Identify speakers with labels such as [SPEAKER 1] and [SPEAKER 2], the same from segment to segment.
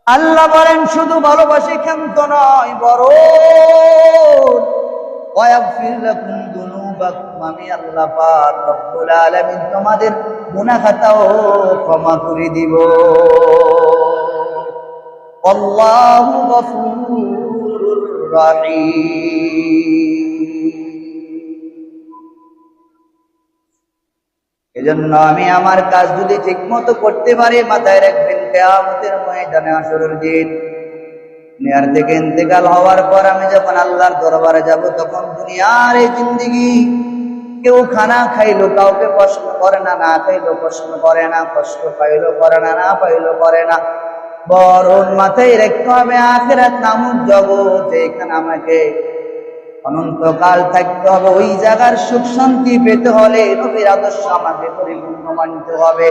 [SPEAKER 1] আল্লাহ বলেন শুধু ভালোবাসি ক্ষান্ত নয়, বরং ওয়াগফির লাকুম যুনুবাকুম, আমি আল্লাহ পাক রব্বুল আলামিন তোমাদের গুনাহ খাতাও ক্ষমা করে দিব। আল্লাহু গফুরুর রহিম। এজন্য আমি আমার কাজ যদি ঠিক মতো করতে পারি, মাথায় রাখবেন কিয়ামতের ময়দানে হাসরের দিন দুনিয়ার থেকে ইন্তেকাল হওয়ার পর আমি যখন আল্লাহর দরবারে যাব, তখন দুনিয়ার এই জিন্দেগি কেউ খানা খাইলো কাউকে প্রশ্ন করে না, না খাইলো প্রশ্ন করে না, কষ্ট পাইলো করে না, না পাইলো করে না, বরং মাথায় রাখতে হবে আখিরাত নামক জগৎ, এখানে আমাকে অনন্তকাল থাকতে হবে। ওই জায়গার সুখ শান্তি পেতে হলে নবীর আদর্শ আমাকে পরিপূর্ণ মানতে হবে।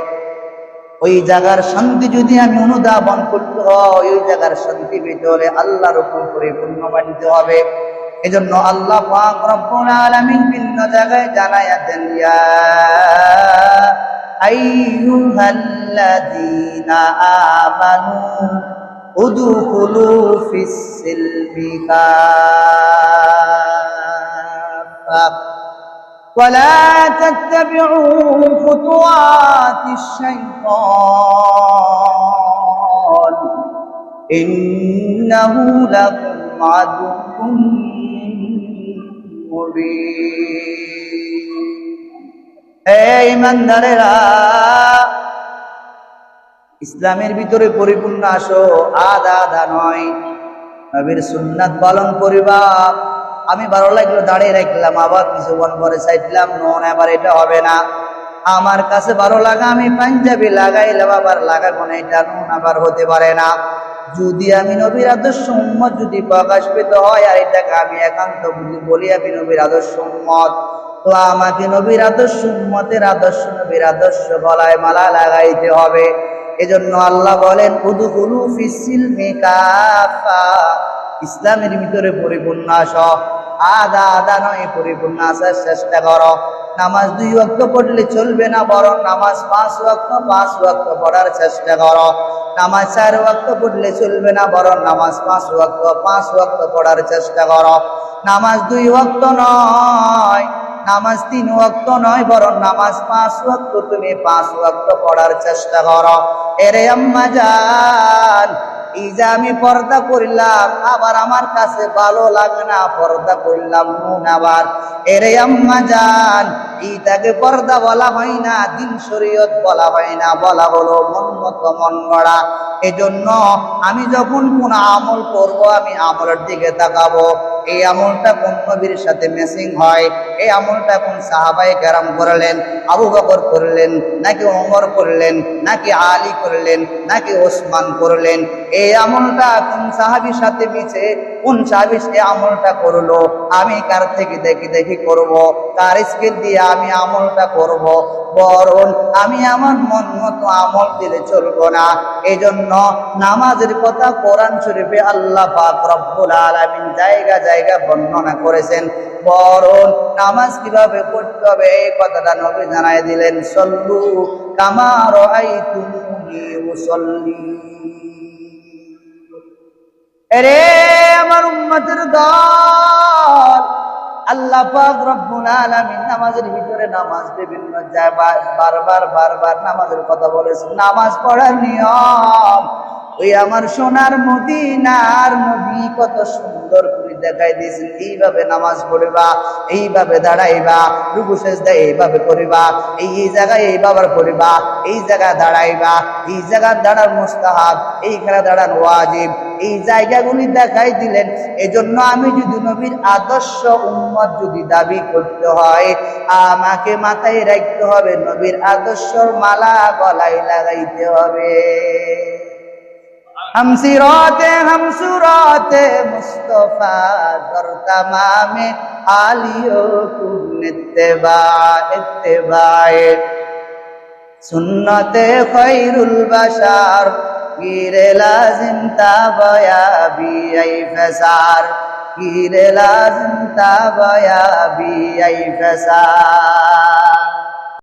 [SPEAKER 1] ওই জায়গার শান্তি যদি আমি অনুধাবন করতে হয়, ওই জায়গার শান্তি পেতে হলে আল্লাহর উপর পরিপূর্ণ মানতে হবে। এজন্য আল্লাহ পাক রব্বুল আলামিন ভিন্ন জায়গায় জানায়া দেন, ইয়া আইয়ুহাল্লাযীনা আমানু উদখুলু ফিস সিলমি কাফা ولا تتبعوا خطوات الشيطان إنه لكم عدو مبين। এই ইমানদারেরা, ইসলামের ভিতরে পরিপূর্ণ আসো, আধা আধা নয়। নবীর সুন্নাত পালন করিবা। আমি ভালো লাগলো দাঁড়িয়ে রাখলাম, আবার কিছুক্ষণ পরে চাইলাম নন, আবার এটা হবে না। আমার কাছে ভালো লাগা আমি পাঞ্জাবি লাগাইলাম, আবার লাগাবো না, এটা নুন আবার হতে পারে না। যদি আমি নবীর আদর্শ উম্মত যদি প্রকাশ পেতে হয়, আর এটাকে আমি একান্ত বলি আমি নবীর আদর্শ উম্মত, তো আমাকে নবীর আদর্শ উম্মতের আদর্শ নবীর আদর্শ গলায় মালা লাগাইতে হবে। এজন্য আল্লাহ বলেন উদখুলু ফিস সিলমি কাফা, ইসলামের ভিতরে পরিপূর্ণ আসো, আধা আধা নয়, পরিপূর্ণ আসার চেষ্টা করো। নামাজ 2 ওয়াক্ত পড়লে চলবে না, বরং নামাজ 5 ওয়াক্ত পড়ার চেষ্টা করো। নামাজ 4 ওয়াক্ত পড়লে চলবে না, বরং নামাজ 5 ওয়াক্ত পড়ার চেষ্টা করো। নামাজ 2 ওয়াক্ত নয়, নামাজ 3 ওয়াক্ত নয়, বরং নামাজ 5 ওয়াক্ত তুমি 5 ওয়াক্ত পড়ার চেষ্টা করো। এরে আম্মা জান, এই যে আমি পর্দা করলাম, আবার আমার কাছে ভালো লাগে না, পর্দা করলাম নুন আবার। এরে আম্মা জান, এইটাকে পর্দা বলা হয় না, দিন শরীয়ত বলা হয় না, বলা হলো মন মতো মন গড়া। এজন্য আমি যখন কোন আমল করব, আমি আমলের দিকে তাকাবো, এই আমলটা কোন নবীর সাথে ম্যাচিং হয়, এই আমলটা কোন সাহাবায়ে কেরাম করলেন, আবু বকর করলেন নাকি ওমর করলেন নাকি আলী করলেন নাকি ওসমান করলেন, এই আমলটা কোন সাহাবীর সাথে মিছে, কোন সাহাবী এই আমলটা করলো, আমি কার থেকে দেখি দেখি করব, কার স্কেল দিয়ে আমি আমলটা করব, বরং আমি আমার মন মতো আমল দিলে চলবো না। এজন্য নামাজের কথা কোরআন শরীফে আল্লাহ পাক রব্বুল আলামিন জায়গা জায়গা বর্ণনা করেছেন, বরং নামাজ কিভাবে পড়তে হবে এই কথাটা নবী জানায় দিলেন, সল্লু কামা রাআইতুমুনি উসাল্লি। এরে আমার উম্মতের দল, আল্লাহ পাক রব্বুল আলামিন নামাজের ভিতরে নামাজ বিভিন্ন জায়গায় বারবার নামাজের কথা বলেছেন। নামাজ পড়ার নিয়ম ওই আমার সোনার মদিনার নবী কত সুন্দর করে দেখাই দিয়েছেন, এইভাবে নামাজ পড়িবা, এইভাবে দাঁড়াইবা, রুকু সিজদা এইভাবে করিবা, এই জায়গায় এইভাবে পড়িবা, এই জায়গায় দাঁড়াইবা, এই জায়গায় দাঁড়ান মুস্তাহাব, এইখানে দাঁড়ান ওয়াজিব, এই জায়গাগুলি দেখাই দিলেন। এজন্য আমি যদি নবীর আদর্শ উম্মত যদি দাবি করতে হয়, আমাকে মাথায় রাখতে হবে নবীর আদর্শর মালা গলায় লাগাইতে হবে। हम सूरते मुस्तफा दर तमामे आलियो कुन इत्तेबाए सुन्नते खैरुल बशार गिरे लाजिम ताबया भी आई फसार गिरे लाजिम ताबया भी आई फसार।